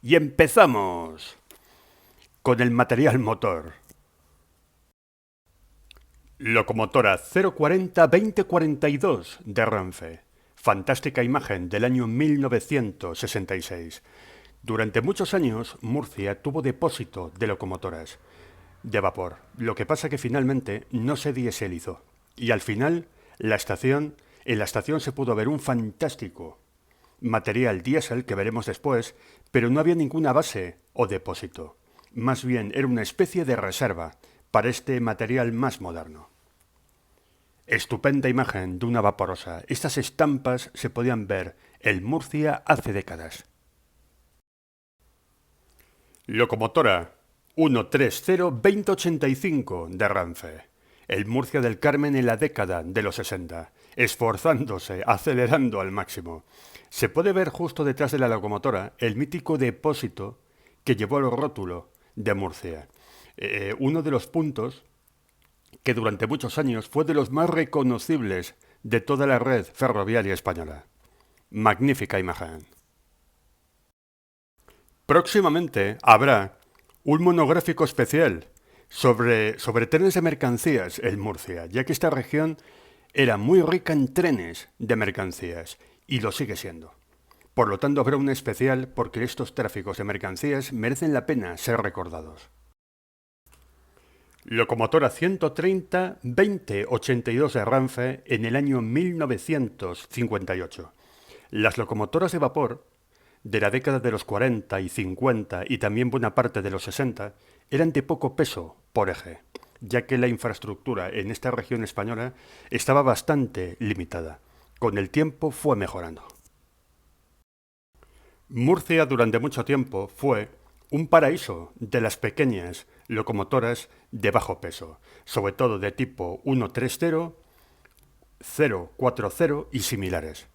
Y empezamos con el material motor. Locomotora 040-2042 de Renfe. Fantástica imagen del año 1966. Durante muchos años, Murcia tuvo depósito de locomotoras de vapor. Lo que pasa que finalmente no se dieselizó. Y al final, en la estación se pudo ver un fantástico material diésel que veremos después, pero no había ninguna base o depósito. Más bien era una especie de reserva para este material más moderno. Estupenda imagen de una vaporosa. Estas estampas se podían ver en Murcia hace décadas. Locomotora 130-2085 de Renfe. El Murcia del Carmen en la década de los 60, esforzándose, acelerando al máximo. Se puede ver justo detrás de la locomotora el mítico depósito que llevó el rótulo de Murcia. Uno de los puntos que durante muchos años fue de los más reconocibles de toda la red ferroviaria española. Magnífica imagen. Próximamente habrá un monográfico especial sobre trenes de mercancías en Murcia, ya que esta región era muy rica en trenes de mercancías y lo sigue siendo. Por lo tanto, habrá un especial porque estos tráficos de mercancías merecen la pena ser recordados. Locomotora 130-2082 de Renfe en el año 1958. Las locomotoras de vapor de la década de los 40 y 50 y también buena parte de los 60 eran de poco peso por eje, ya que la infraestructura en esta región española estaba bastante limitada. Con el tiempo fue mejorando. Murcia durante mucho tiempo fue un paraíso de las pequeñas locomotoras de bajo peso, sobre todo de tipo 130, 040 y similares.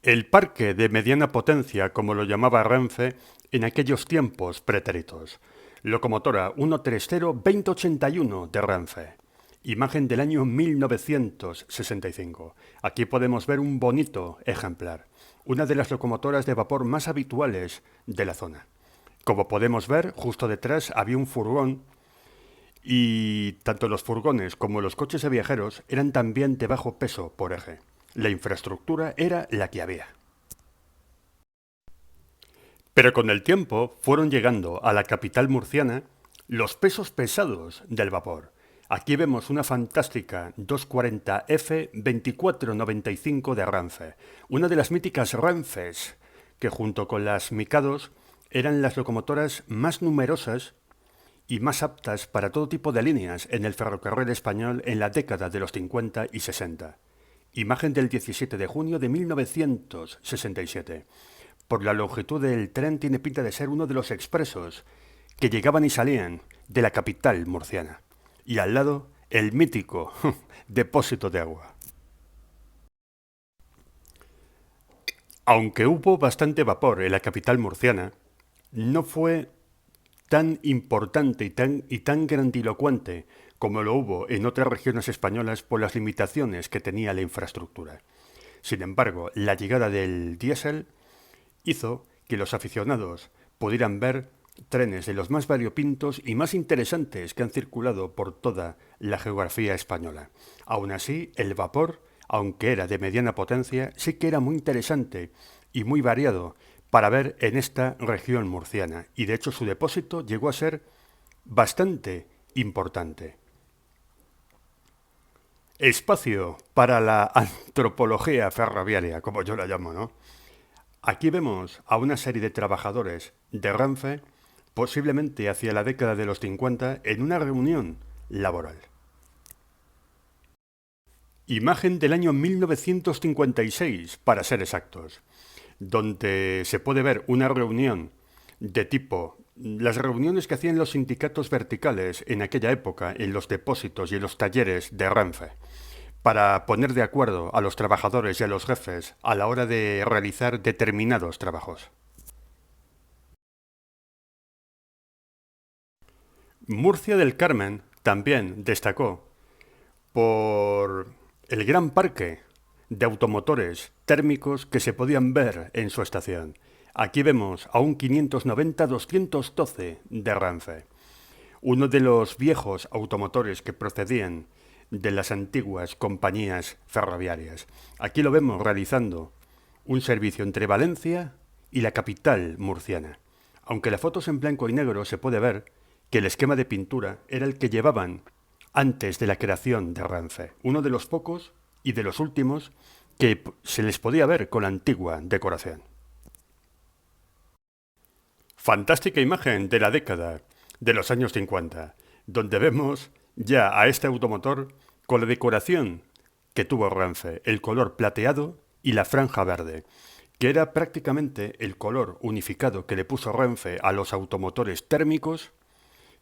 El parque de mediana potencia, como lo llamaba Renfe en aquellos tiempos pretéritos. Locomotora 130-2081 de Renfe. Imagen del año 1965. Aquí podemos ver un bonito ejemplar. Una de las locomotoras de vapor más habituales de la zona. Como podemos ver, justo detrás había un furgón y tanto los furgones como los coches de viajeros eran también de bajo peso por eje. La infraestructura era la que había. Pero con el tiempo fueron llegando a la capital murciana los pesos pesados del vapor. Aquí vemos una fantástica 240F 2495 de Renfe, una de las míticas Renfes, que junto con las Mikados eran las locomotoras más numerosas y más aptas para todo tipo de líneas en el ferrocarril español en la década de los 50 y 60. Imagen del 17 de junio de 1967. Por la longitud del tren tiene pinta de ser uno de los expresos que llegaban y salían de la capital murciana. Y al lado, el mítico depósito de agua. Aunque hubo bastante vapor en la capital murciana, no fue tan importante y tan grandilocuente como lo hubo en otras regiones españolas por las limitaciones que tenía la infraestructura. Sin embargo, la llegada del diésel hizo que los aficionados pudieran ver trenes de los más variopintos y más interesantes que han circulado por toda la geografía española. Aún así, el vapor, aunque era de mediana potencia, sí que era muy interesante y muy variado para ver en esta región murciana, y de hecho su depósito llegó a ser bastante importante. Espacio para la antropología ferroviaria, como yo la llamo, ¿no? Aquí vemos a una serie de trabajadores de Renfe, posiblemente hacia la década de los 50, en una reunión laboral. Imagen del año 1956, para ser exactos, donde se puede ver una reunión de tipo las reuniones que hacían los sindicatos verticales en aquella época en los depósitos y en los talleres de Renfe, para poner de acuerdo a los trabajadores y a los jefes a la hora de realizar determinados trabajos. Murcia del Carmen también destacó por el gran parque de automotores térmicos que se podían ver en su estación. Aquí vemos a un 590-212 de Renfe, uno de los viejos automotores que procedían de las antiguas compañías ferroviarias. Aquí lo vemos realizando un servicio entre Valencia y la capital murciana. Aunque la foto es en blanco y negro, se puede ver que el esquema de pintura era el que llevaban antes de la creación de Renfe, uno de los pocos y de los últimos que se les podía ver con la antigua decoración. Fantástica imagen de la década de los años 50, donde vemos ya a este automotor con la decoración que tuvo Renfe, el color plateado y la franja verde, que era prácticamente el color unificado que le puso Renfe a los automotores térmicos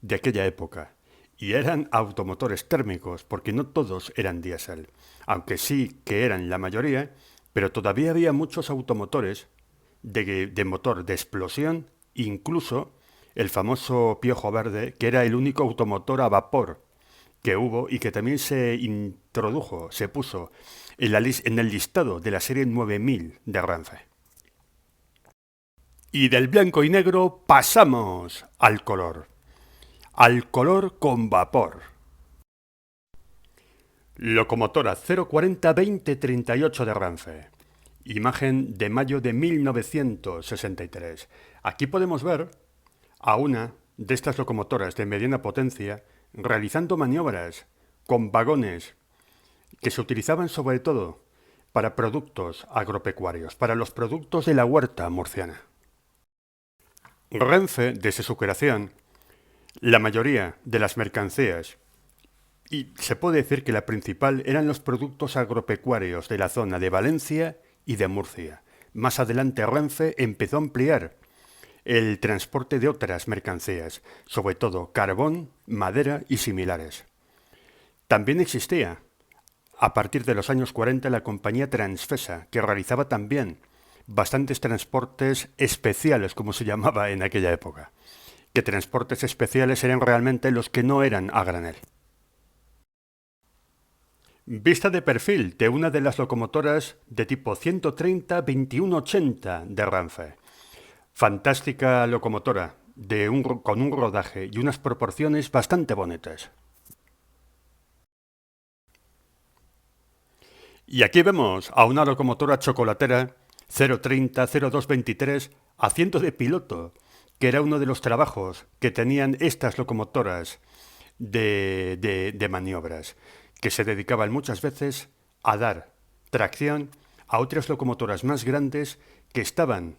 de aquella época. Y eran automotores térmicos, porque no todos eran diésel, aunque sí que eran la mayoría, pero todavía había muchos automotores de motor de explosión, incluso el famoso Piojo Verde, que era el único automotor a vapor que hubo y que también se introdujo, se puso en el listado de la serie 9000 de Renfe. Y del blanco y negro pasamos al color con vapor. Locomotora 040-2038 de Renfe. Imagen de mayo de 1963. Aquí podemos ver a una de estas locomotoras de mediana potencia realizando maniobras con vagones que se utilizaban sobre todo para productos agropecuarios, para los productos de la huerta murciana. Renfe, desde su creación, la mayoría de las mercancías, y se puede decir que la principal, eran los productos agropecuarios de la zona de Valencia y de Murcia. Más adelante Renfe empezó a ampliar el transporte de otras mercancías, sobre todo carbón, madera y similares. También existía, a partir de los años 40, la compañía Transfesa, que realizaba también bastantes transportes especiales, como se llamaba en aquella época. Que transportes especiales eran realmente los que no eran a granel. Vista de perfil de una de las locomotoras de tipo 130-2180 de Renfe. Fantástica locomotora, con un rodaje y unas proporciones bastante bonitas. Y aquí vemos a una locomotora chocolatera 030-0223 haciendo de piloto, que era uno de los trabajos que tenían estas locomotoras de maniobras, que se dedicaban muchas veces a dar tracción a otras locomotoras más grandes que estaban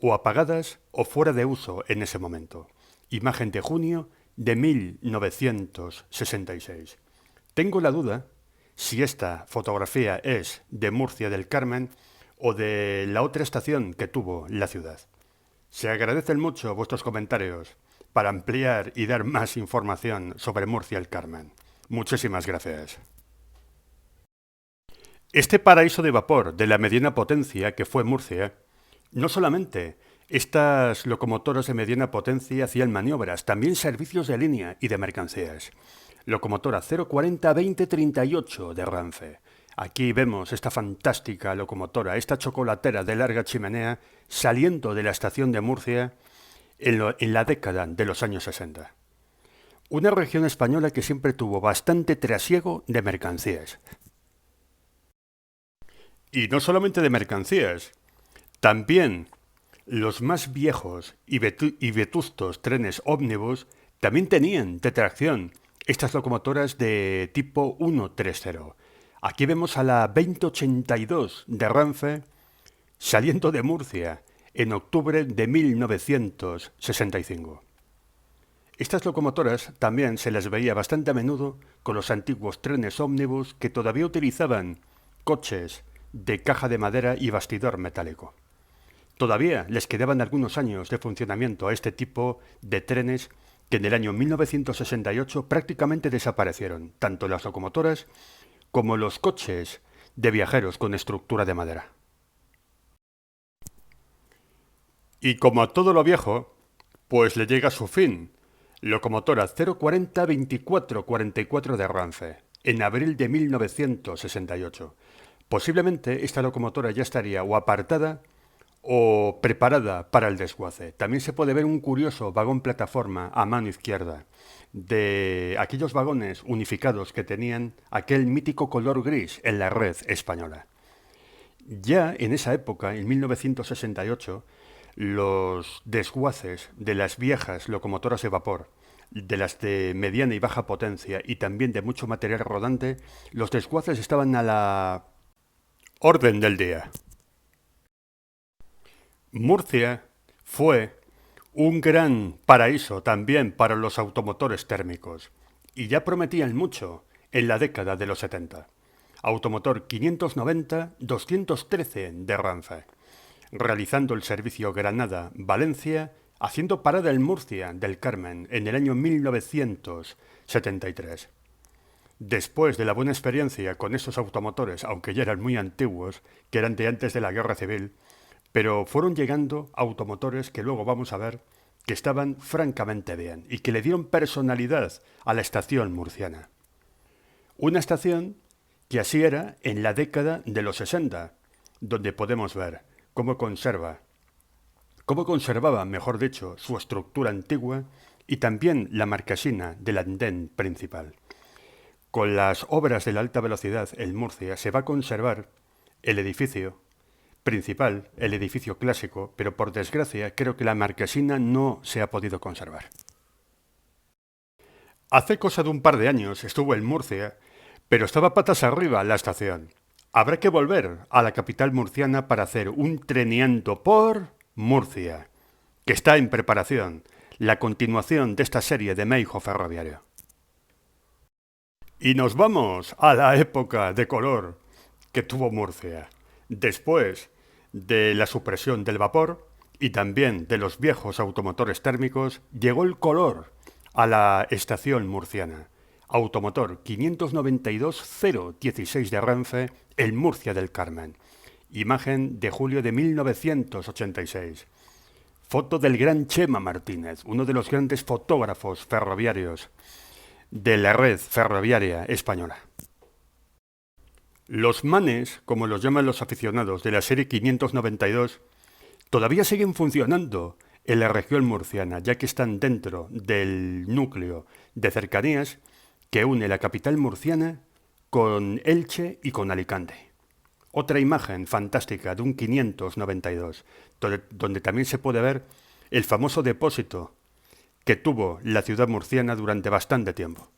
o apagadas o fuera de uso en ese momento. Imagen de junio de 1966. Tengo la duda si esta fotografía es de Murcia del Carmen o de la otra estación que tuvo la ciudad. Se agradecen mucho vuestros comentarios para ampliar y dar más información sobre Murcia del Carmen. Muchísimas gracias. Este paraíso de vapor de la mediana potencia que fue Murcia, no solamente estas locomotoras de mediana potencia hacían maniobras, también servicios de línea y de mercancías. Locomotora 040-2038 de Renfe. Aquí vemos esta fantástica locomotora, esta chocolatera de larga chimenea, saliendo de la estación de Murcia en la década de los años 60. Una región española que siempre tuvo bastante trasiego de mercancías. Y no solamente de mercancías, también los más viejos y vetustos trenes ómnibus también tenían de tracción estas locomotoras de tipo 130. Aquí vemos a la 2082 de Renfe saliendo de Murcia en octubre de 1965. Estas locomotoras también se las veía bastante a menudo con los antiguos trenes ómnibus que todavía utilizaban coches de caja de madera y bastidor metálico. Todavía les quedaban algunos años de funcionamiento a este tipo de trenes que en el año 1968 prácticamente desaparecieron, tanto las locomotoras como los coches de viajeros con estructura de madera. Y como a todo lo viejo, pues le llega su fin. Locomotora 040-2444 de Renfe, en abril de 1968. Posiblemente esta locomotora ya estaría o apartada o preparada para el desguace. También se puede ver un curioso vagón plataforma a mano izquierda, de aquellos vagones unificados que tenían aquel mítico color gris en la red española. Ya en esa época, en 1968, los desguaces de las viejas locomotoras de vapor, de las de mediana y baja potencia y también de mucho material rodante, los desguaces estaban a la orden del día. Murcia fue un gran paraíso también para los automotores térmicos y ya prometían mucho en la década de los 70. Automotor 590-213 de Renfe, realizando el servicio Granada-Valencia, haciendo parada en Murcia del Carmen en el año 1973. Después de la buena experiencia con estos automotores, aunque ya eran muy antiguos, que eran de antes de la Guerra Civil, pero fueron llegando automotores que luego vamos a ver que estaban francamente bien y que le dieron personalidad a la estación murciana. Una estación que así era en la década de los 60, donde podemos ver cómo conservaba, mejor dicho, su estructura antigua y también la marquesina del andén principal. Con las obras de la alta velocidad en Murcia se va a conservar el edificio principal, el edificio clásico, pero por desgracia creo que la marquesina no se ha podido conservar. Hace cosa de un par de años estuvo en Murcia, pero estaba patas arriba la estación. Habrá que volver a la capital murciana para hacer un treneando por Murcia, que está en preparación, la continuación de esta serie de Meijo Ferroviario. Y nos vamos a la época de color que tuvo Murcia. Después de la supresión del vapor y también de los viejos automotores térmicos, llegó el color a la estación murciana. Automotor 592-016 de Renfe, el Murcia del Carmen. Imagen de julio de 1986. Foto del gran Chema Martínez, uno de los grandes fotógrafos ferroviarios de la red ferroviaria española. Los manes, como los llaman los aficionados de la serie 592, todavía siguen funcionando en la región murciana, ya que están dentro del núcleo de cercanías que une la capital murciana con Elche y con Alicante. Otra imagen fantástica de un 592, donde también se puede ver el famoso depósito que tuvo la ciudad murciana durante bastante tiempo.